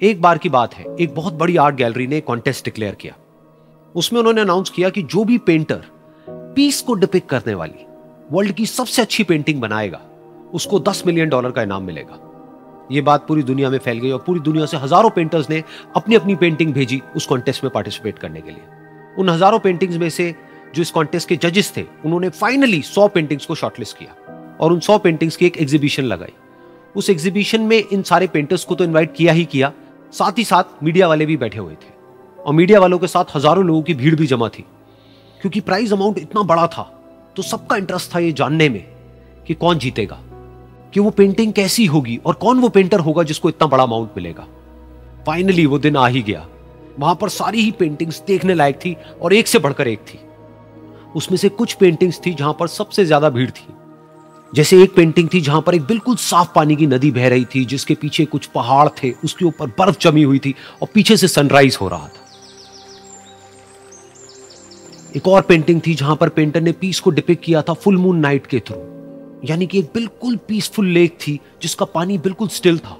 एक बार की बात है, एक बहुत बड़ी आर्ट गैलरी ने कॉन्टेस्ट डिक्लेयर किया। उसमें उन्होंने अनाउंस किया कि जो भी पेंटर पीस को डिपिक्ट करने वाली वर्ल्ड की सबसे अच्छी पेंटिंग बनाएगा उसको $10 मिलियन का इनाम मिलेगा। यह बात पूरी दुनिया में फैल गई और पूरी दुनिया से हजारों पेंटर्स ने अपनी अपनी पेंटिंग भेजी उस कॉन्टेस्ट में पार्टिसिपेट करने के लिए। उन हजारों पेंटिंग्स में से जो इस कॉन्टेस्ट के जजेस थे उन्होंने फाइनली 100 पेंटिंग्स को शॉर्टलिस्ट किया और उन 100 पेंटिंग्स की एक एग्जीबिशन लगाई। उस एग्जीबिशन में इन सारे पेंटर्स को तो इनवाइट किया ही किया, साथ ही साथ मीडिया वाले भी बैठे हुए थे और मीडिया वालों के साथ हजारों लोगों की भीड़ भी जमा थी। क्योंकि प्राइज अमाउंट इतना बड़ा था तो सबका इंटरेस्ट था ये जानने में कि कौन जीतेगा, कि वो पेंटिंग कैसी होगी और कौन वो पेंटर होगा जिसको इतना बड़ा अमाउंट मिलेगा। फाइनली वो दिन आ ही गया। वहां पर सारी ही पेंटिंग्स देखने लायक थी और एक से बढ़कर एक थी। उसमें से कुछ पेंटिंग्स थी जहां पर सबसे ज्यादा भीड़ थी। जैसे एक पेंटिंग थी जहां पर एक बिल्कुल साफ पानी की नदी बह रही थी जिसके पीछे कुछ पहाड़ थे, उसके ऊपर बर्फ जमी हुई थी और पीछे से सनराइज हो रहा था। एक और पेंटिंग थी जहां पर पेंटर ने पीस को डिपिक्ट किया था फुल मून नाइट के थ्रू, यानी कि एक बिल्कुल पीसफुल लेक थी जिसका पानी बिल्कुल स्टिल था,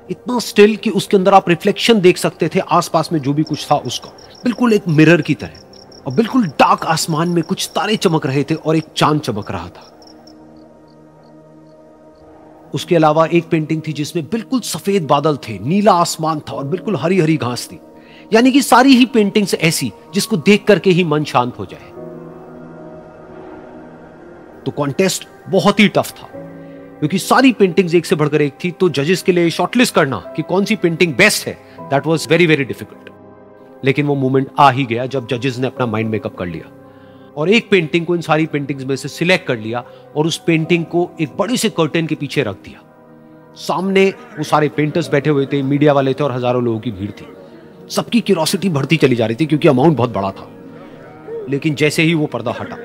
इतना स्टिल कि उसके अंदर आप रिफ्लेक्शन देख सकते थे आसपास में जो भी कुछ था उसका, बिल्कुल एक मिरर की तरह। और बिल्कुल डार्क आसमान में कुछ तारे चमक रहे थे और एक चांद चमक रहा था। उसके अलावा एक पेंटिंग थी जिसमें बिल्कुल सफेद बादल थे, नीला आसमान था और बिल्कुल हरी हरी घास थी। यानी कि सारी ही पेंटिंग्स ऐसी जिसको देख करके ही मन शांत हो जाए। तो कॉन्टेस्ट बहुत ही टफ था क्योंकि सारी पेंटिंग्स एक से बढ़कर एक थी। तो जजेस के लिए शॉर्टलिस्ट करना कि कौन सी पेंटिंग बेस्ट है, that was very very difficult. लेकिन वो मोमेंट आ ही गया जब जजेस ने अपना माइंड मेकअप कर लिया और एक पेंटिंग को इन सारी पेंटिंग्स में से सिलेक्ट कर लिया और उस पेंटिंग को एक बड़े से कर्टेन के पीछे रख दिया। सामने वो सारे पेंटर्स बैठे हुए थे, मीडिया वाले थे और हजारों लोगों की भीड़ थी। सबकी क्यूरियोसिटी बढ़ती चली जा रही थी क्योंकि अमाउंट बहुत बड़ा था। लेकिन जैसे ही वो पर्दा हटा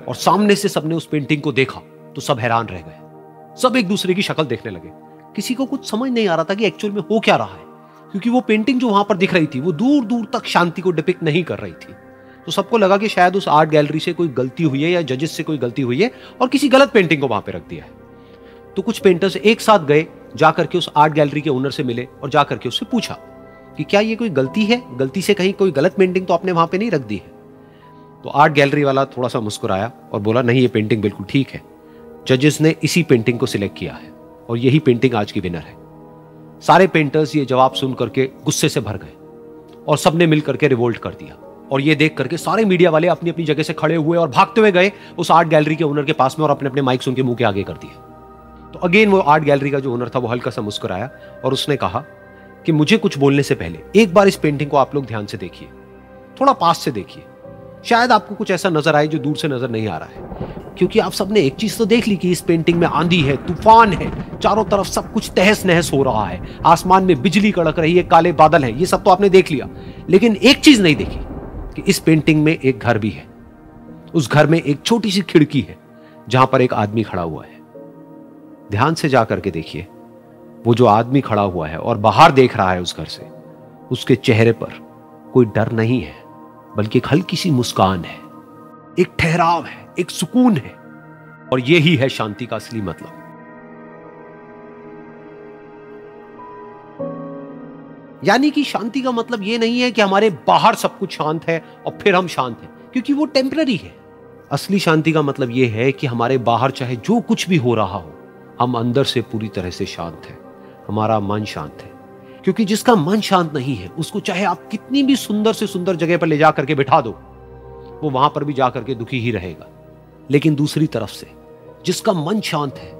और सामने से सबने उस पेंटिंग को देखा तो सब हैरान रह गए। सब एक दूसरे की शक्ल देखने लगे। किसी को कुछ समझ नहीं आ रहा था कि एक्चुअल में हो क्या रहा है, क्योंकि वो पेंटिंग जो वहां पर दिख रही थी वो दूर दूर तक शांति को डिपिक्ट नहीं कर रही थी। तो सबको लगा कि शायद उस आर्ट गैलरी से कोई गलती हुई है या जजेस से कोई गलती हुई है और किसी गलत पेंटिंग को वहां पे रख दिया है। तो कुछ पेंटर्स एक साथ गए, जाकर के उस आर्ट गैलरी के ओनर से मिले और जाकर के उससे पूछा कि क्या ये कोई गलती है, गलती से कहीं कोई गलत पेंटिंग तो आपने वहां पे नहीं रख दी है। तो आर्ट गैलरी वाला थोड़ा सा मुस्कुराया और बोला नहीं, ये पेंटिंग बिल्कुल ठीक है। जजेस ने इसी पेंटिंग को सिलेक्ट किया है और यही पेंटिंग आज की विनर है। सारे पेंटर्स ये जवाब सुन करके गुस्से से भर गए और सबने मिल करके रिवोल्ट कर दिया। और ये देख करके सारे मीडिया वाले अपनी अपनी जगह से खड़े हुए और भागते हुए गए उस आर्ट गैलरी के ओनर के पास में और अपने अपने माइक्स उनके मुंह के आगे कर दिए। तो अगेन वो आर्ट गैलरी का जो ओनर था वो हल्का सा मुस्कुराया और उसने कहा कि मुझे कुछ बोलने से पहले एक बार इस पेंटिंग को आप लोग ध्यान से देखिए, थोड़ा पास से देखिए, शायद आपको कुछ ऐसा नजर आए जो दूर से नजर नहीं आ रहा है। क्योंकि आप सबने एक चीज तो देख ली कि इस पेंटिंग में आंधी है, तूफान है, चारों तरफ सब कुछ तहस नहस हो रहा है, आसमान में बिजली कड़क रही है, काले बादल हैं, ये सब तो आपने देख लिया। लेकिन एक चीज नहीं देखी कि इस पेंटिंग में एक घर भी है। उस घर में एक छोटी सी खिड़की है जहां पर एक आदमी खड़ा हुआ है। ध्यान से जाकर के देखिए, वो जो आदमी खड़ा हुआ है और बाहर देख रहा है उस घर से, उसके चेहरे पर कोई डर नहीं है बल्कि एक हल्की सी मुस्कान है, एक ठहराव है, एक सुकून है। और यही है शांति का असली मतलब। यानी कि शांति का मतलब यह नहीं है कि हमारे बाहर सब कुछ शांत है और फिर हम शांत हैं, क्योंकि वो टेम्पररी है। असली शांति का मतलब यह है कि हमारे बाहर चाहे जो कुछ भी हो रहा हो, हम अंदर से पूरी तरह से शांत हैं, हमारा मन शांत है। क्योंकि जिसका मन शांत नहीं है उसको चाहे आप कितनी भी सुंदर से सुंदर जगह पर ले जाकर के बिठा दो, वो वहां पर भी जाकर के दुखी ही रहेगा। लेकिन दूसरी तरफ से जिसका मन शांत है,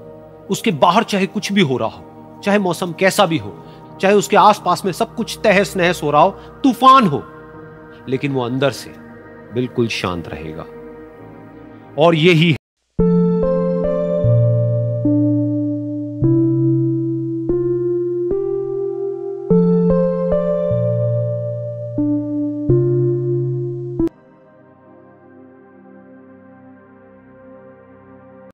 उसके बाहर चाहे कुछ भी हो रहा हो, चाहे मौसम कैसा भी हो, चाहे उसके आसपास में सब कुछ तहस नहस हो रहा हो, तूफान हो, लेकिन वो अंदर से बिल्कुल शांत रहेगा। और यही